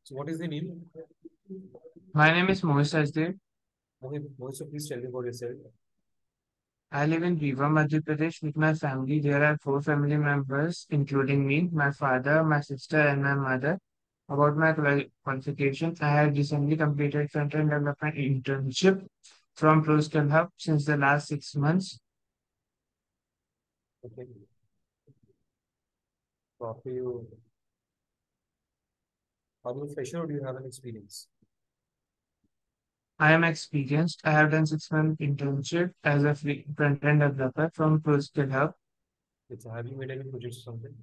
So what is the name? My name is Mohit. Mohit, Mohit, so please tell me about yourself. I live in Viva, Madhya Pradesh with my family. There are four family members, including me, my father, my sister, and my mother. About my qualification, I have recently completed front-end development internship from ProSkill Hub since the last 6 months. Okay. So after you, are you a fresher or do you have an experience? I am experienced. I have done 6 month internship as a front-end developer from ProSkill Hub. So have you made any projects or something?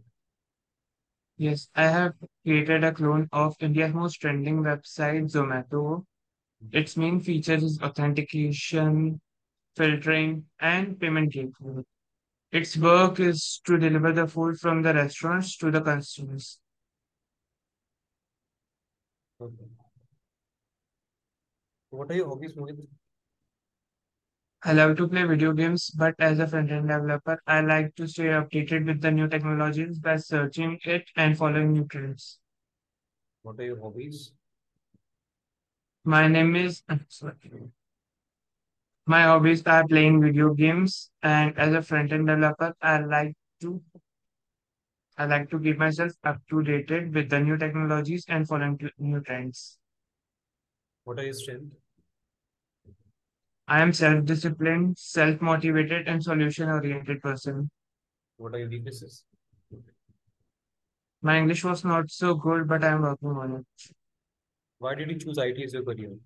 Yes, I have created a clone of India's most trending website, Zomato. Its main feature is authentication, filtering, and payment gateway. Its work is to deliver the food from the restaurants to the consumers. Okay. So what are your hobbies, Mohit? I love to play video games, but as a front-end developer, I like to stay updated with the new technologies by searching it and following new trends. What are your hobbies? My name is, sorry. My hobbies are playing video games, and as a front-end developer, to I like to keep myself up to date with the new technologies and following new trends. What are your strengths? I am self-disciplined, self-motivated, and solution-oriented person. What are your weaknesses? My English was not so good, but I am working on it. Why did you choose IT as your career?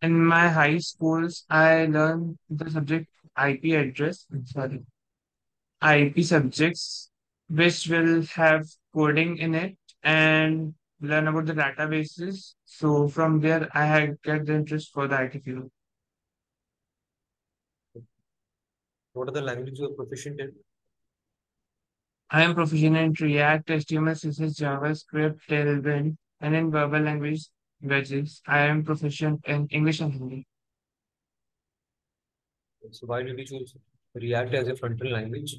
In my high schools, I learned the subject IP subjects, which will have coding in it and learn about the databases. So from there, I had get the interest for the IT field. What are the languages you are proficient in? I am proficient in React, HTML, CSS, JavaScript, Tailwind, and in verbal language languages. I am proficient in English and Hindi. So why did you choose React as a front-end language?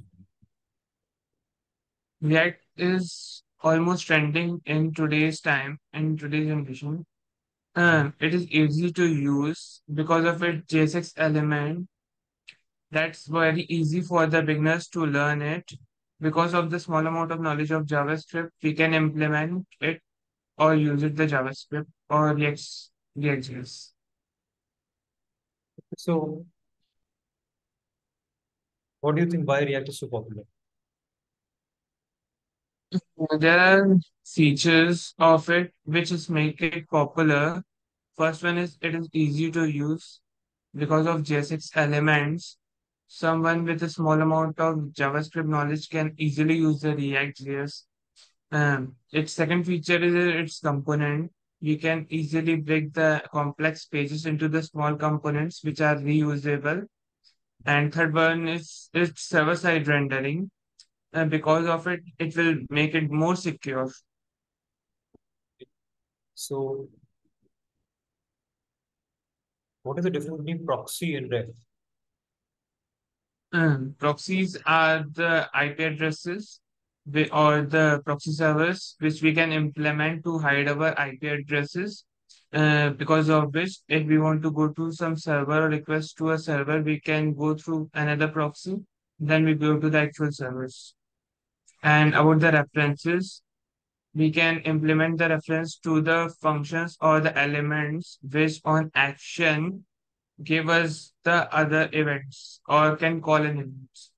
React is almost trending in today's time, in today's generation. It is easy to use because of its JSX element. That's very easy for the beginners to learn it. Because of the small amount of knowledge of JavaScript, we can implement it or use it the JavaScript or React.Js. So what do you think why React is so popular? There are features of it which is make it popular. First one is it is easy to use because of JSX elements. Someone with a small amount of JavaScript knowledge can easily use the React.Js. Its second feature is its component. You can easily break the complex pages into the small components which are reusable. And third one is its server-side rendering. Because of it, it will make it more secure. So what is the difference between proxy and ref? Proxies are the IP addresses or the proxy servers which we can implement to hide our IP addresses. Because of which, if we want to go to some server or request to a server, we can go through another proxy, then we go to the actual servers. And about the references, we can implement the reference to the functions or the elements which on action give us the other events or can call an events.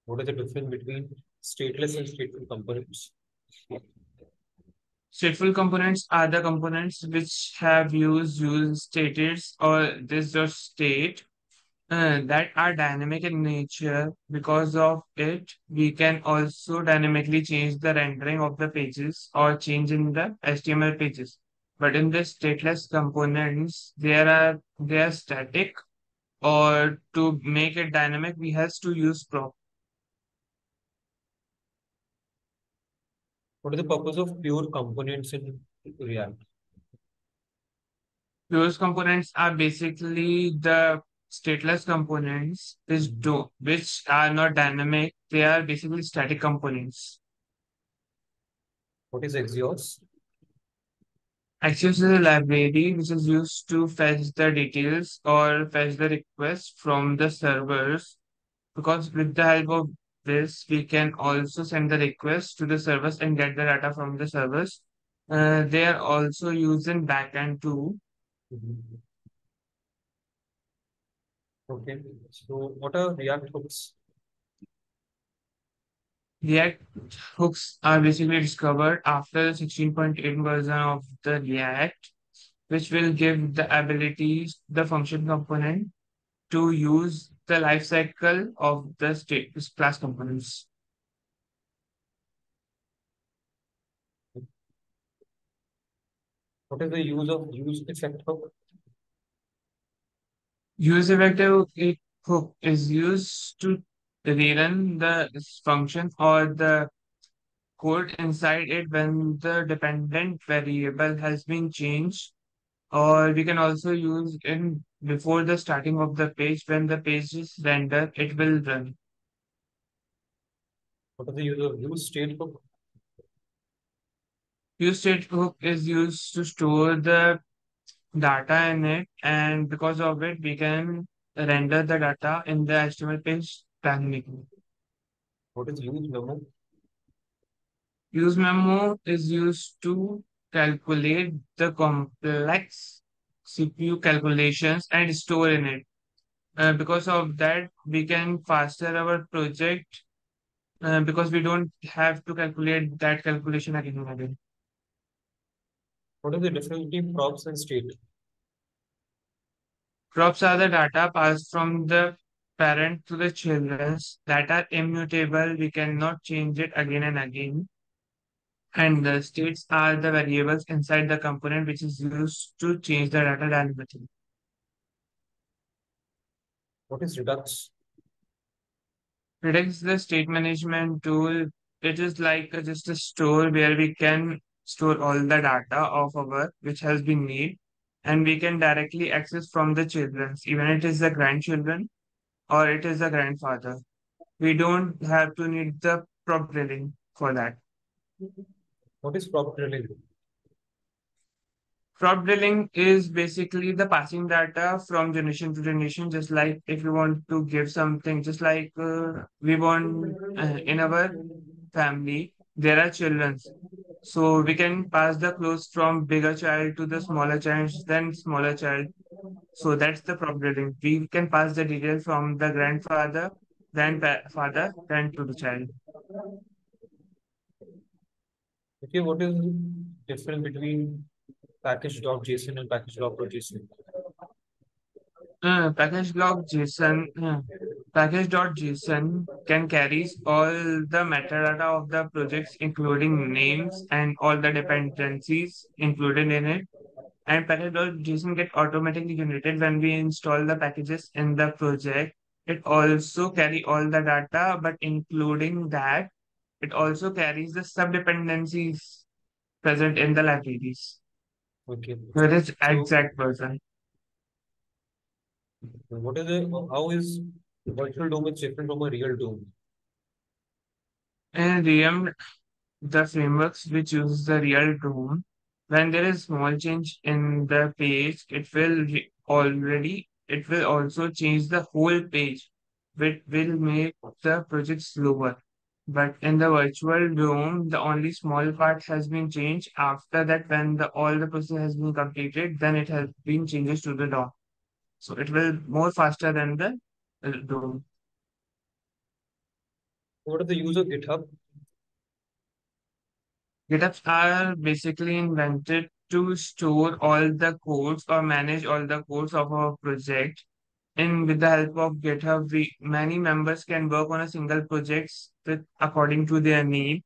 What is the difference between stateless and stateful components? Stateful components are the components which have use states or this dot state that are dynamic in nature. Because of it, we can also dynamically change the rendering of the pages or change in the HTML pages. But in the stateless components, they are static or to make it dynamic, we have to use prop. What is the purpose of pure components in React? Those components are basically the stateless components which are not dynamic. They are basically static components. What is Axios? Axios is a library which is used to fetch the details or fetch the request from the servers because with the help of this, we can also send the request to the servers and get the data from the servers. They are also used in backend too. Mhm. Okay. So what are React hooks? React hooks are basically discovered after the 16.8 version of the React, which will give the abilities the function component to use the lifecycle of the state class components. What is the use of use effect hook? Use effective hook is used to rerun the function or the code inside it when the dependent variable has been changed, or we can also use in before the starting of the page when the page is rendered, it will run. What is the use of use state hook? Use state hook is used to store the data in it, and because of it, we can render the data in the HTML page dynamically. What is use memo? Use memo is used to calculate the complex CPU calculations and store in it. Because of that, we can faster our project because we don't have to calculate that calculation again and again. What is the difference between props and state? Props are the data passed from the parent to the children that are immutable. We cannot change it again and again. And the states are the variables inside the component which is used to change the data dynamically. What is Redux? Redux is the state management tool. It is like just a store where we can store all the data of our which has been made, and we can directly access from the children's, even it is the grandchildren or it is the grandfather. We don't have to need the prop drilling for that. What is prop drilling? Prop drilling is basically the passing data from generation to generation, just like if you want to give something, just like we want in our family, there are children. So we can pass the clothes from bigger child to the smaller child, then smaller child. So that's the prop drilling. We can pass the details from the grandfather, then to the child. Okay, what is difference between package.json and package.json? Package.json can carries all the metadata of the projects, including names and all the dependencies included in it. And package.json get automatically generated when we install the packages in the project. It also carry all the data, but including that, it also carries the sub dependencies present in the libraries. Okay. Where is So exact version. what is how is virtual DOM is different from a real DOM? In VM, the frameworks which use the real DOM, when there is small change in the page, it will also change the whole page, which will make the project slower. But in the virtual DOM, the only small part has been changed. After that, when all the process has been completed, then it has been changes to the DOM. So it will more faster than the DOM. What is the use of GitHub? GitHubs are basically invented to store all the codes or manage all the codes of our project. And with the help of GitHub, many members can work on a single project with according to their need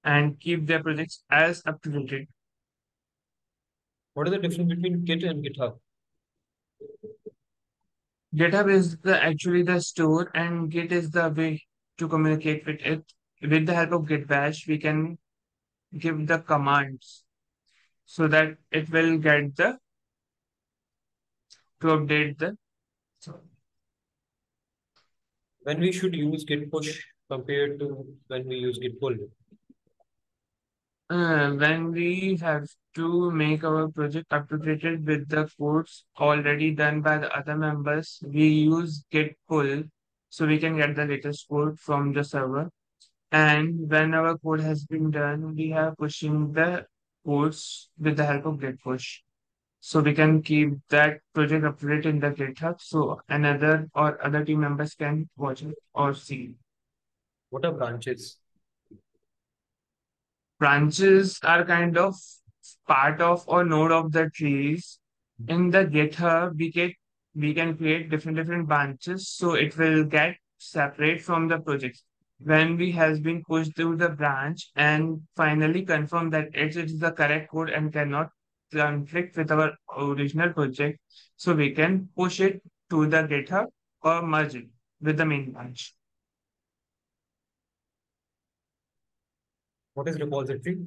and keep their projects as up to date. What is the difference between Git and GitHub? GitHub is actually the store, and Git is the way to communicate with it. With the help of Git bash, we can give the commands so that it will get the to update the. When we should use Git push compared to when we use Git pull? When we have to make our project up to date with the codes already done by the other members, we use git pull so we can get the latest code from the server. And when our code has been done, we are pushing the codes with the help of git push. So we can keep that project up to date in the GitHub so another or other team members can watch it or see. What are branches? Branches are kind of part of or node of the trees. In the GitHub, we can create different branches so it will get separate from the project. When we has been pushed through the branch and finally confirm that it is the correct code and cannot conflict with our original project, so we can push it to the GitHub or merge it with the main branch. What is repository?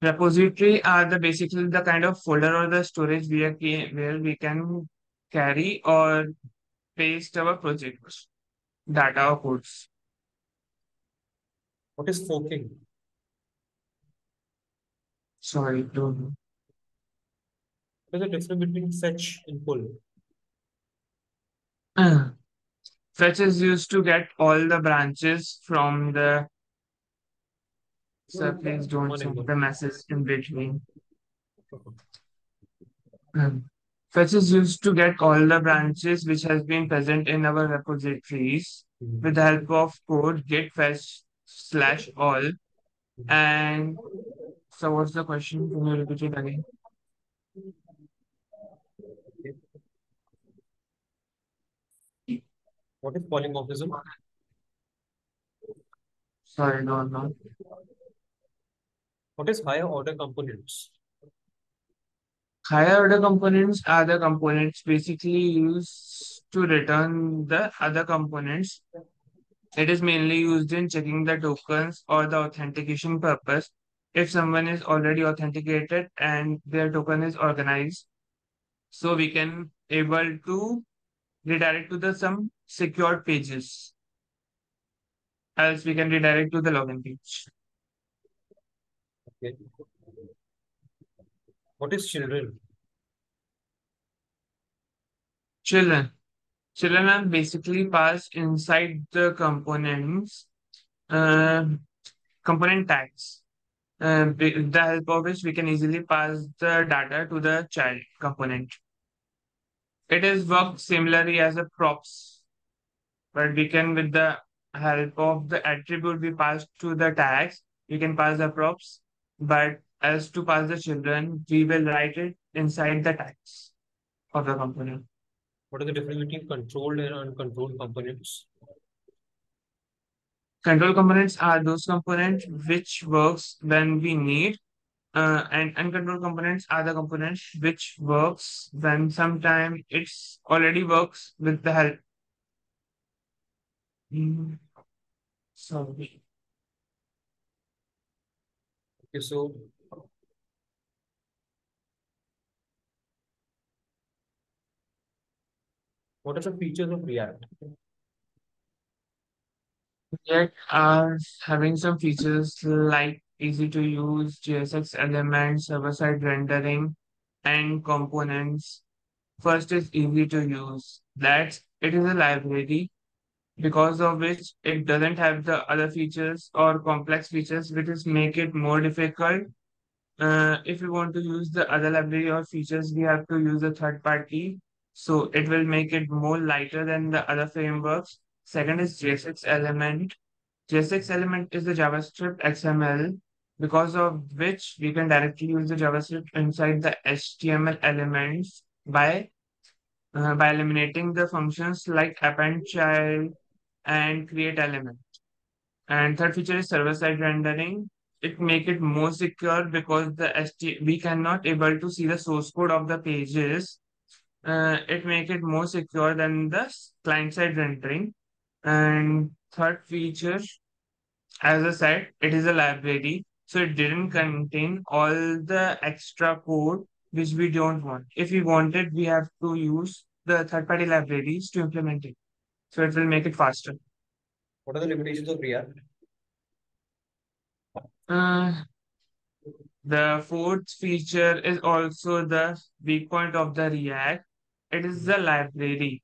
Repository are the basically the kind of folder or the storage where we can carry or paste our project data or codes. What is forking? Sorry, don't know. What is the difference between fetch and pull? Fetch is used to get all the branches from the. So please don't One and send one. the message in between. Um, Fetch is used to get all the branches which has been present in our repositories with the help of code git fetch slash all. And so what's the question? Can you repeat it again? Okay. What is polymorphism? Sorry, no, no. What is higher order components? Higher order components are the components basically used to return the other components. It is mainly used in checking the tokens or the authentication purpose. If someone is already authenticated and their token is organized, so we can able to redirect to the some secured pages. Else we can redirect to the login page. Okay. What is children? Children. Children are basically passed inside the components, uh, component tags. With the help of which we can easily pass the data to the child component. It is worked similarly as a props, but we can with the help of the attribute we pass to the tags, we can pass the props. But as to pass the children, we will write it inside the tags of the component. What is the difference between controlled and uncontrolled components? Control components are those components which works when we need, and uncontrolled components are the components which works when sometime it's already works with the help. Mm, sorry. Okay, so what are the features of React? React are having some features like easy to use JSX elements, server-side rendering, and components. First is easy to use. That it is a library because of which it doesn't have the other features or complex features which is make it more difficult. If we want to use the other library or features, we have to use a third party. So it will make it more lighter than the other frameworks. Second is JSX element. JSX element is the JavaScript XML because of which we can directly use the JavaScript inside the HTML elements by eliminating the functions like append child and create element. And third feature is server-side rendering. It make it more secure because we cannot able to see the source code of the pages. It make it more secure than the client-side rendering. And third feature, as I said, it is a library, so it didn't contain all the extra code which we don't want. If we wanted, we have to use the third-party libraries to implement it. So it will make it faster. What are the limitations of React? Uh, the fourth feature is also the weak point of the React. It is the library.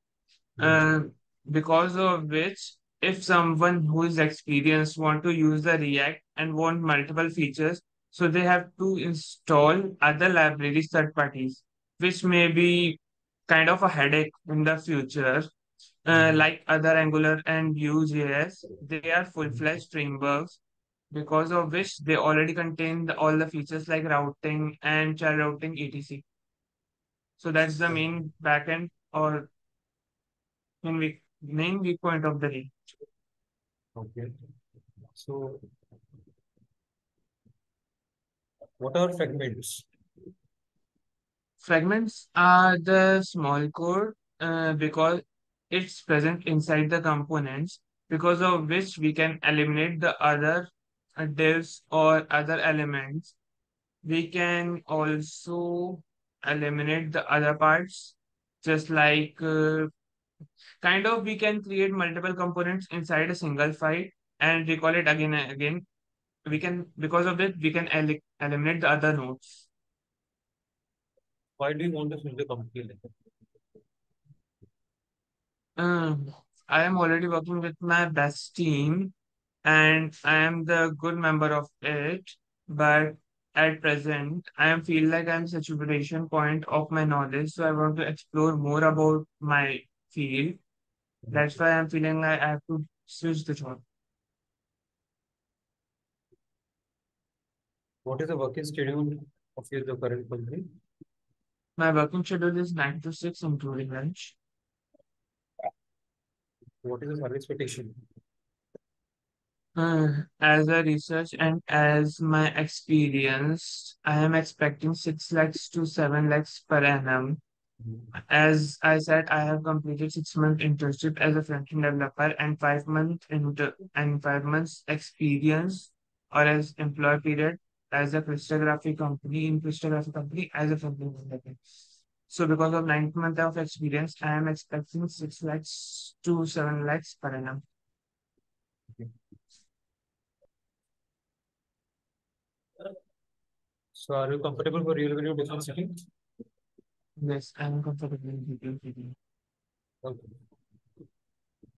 Mhm. uh, because of which if someone who is experienced want to use the React and want multiple features, so they have to install other libraries, third parties, which may be kind of a headache in the future. Mhm. Like other Angular and Vue.js, they are full-fledged frameworks because of which they already contain all the features like routing and child routing etc. So that's the main backend or main weak point of the React. Okay. So, what are fragments? Fragments are the small code because it's present inside the components, because of which we can eliminate the other divs or other elements. We can also eliminate the other parts, just like kind of we can create multiple components inside a single file and recall it again and again. We can, because of it, we can eliminate the other nodes. Why do you want to switch the company? Um, I am already working with my best team and I am the good member of it. But at present, I am feel like I'm saturation point of my knowledge. So I want to explore more about my field. That's why I'm feeling like I have to switch the job. What is the working schedule of your the current company? My working schedule is 9 to 6, including lunch. What is the salary expectation? As a research and as my experience, I am expecting 6 lakhs to 7 lakhs per annum. Mhm. As I said, I have completed 6 month internship as a front-end developer and 5 months experience or as employee period as a crystallography company as a front-end developer. So because of 9 months of experience, I am expecting 6 lakhs to 7 lakhs per annum. Okay. So, are you comfortable for real video different city? Yes, I am comfortable in detail. Okay.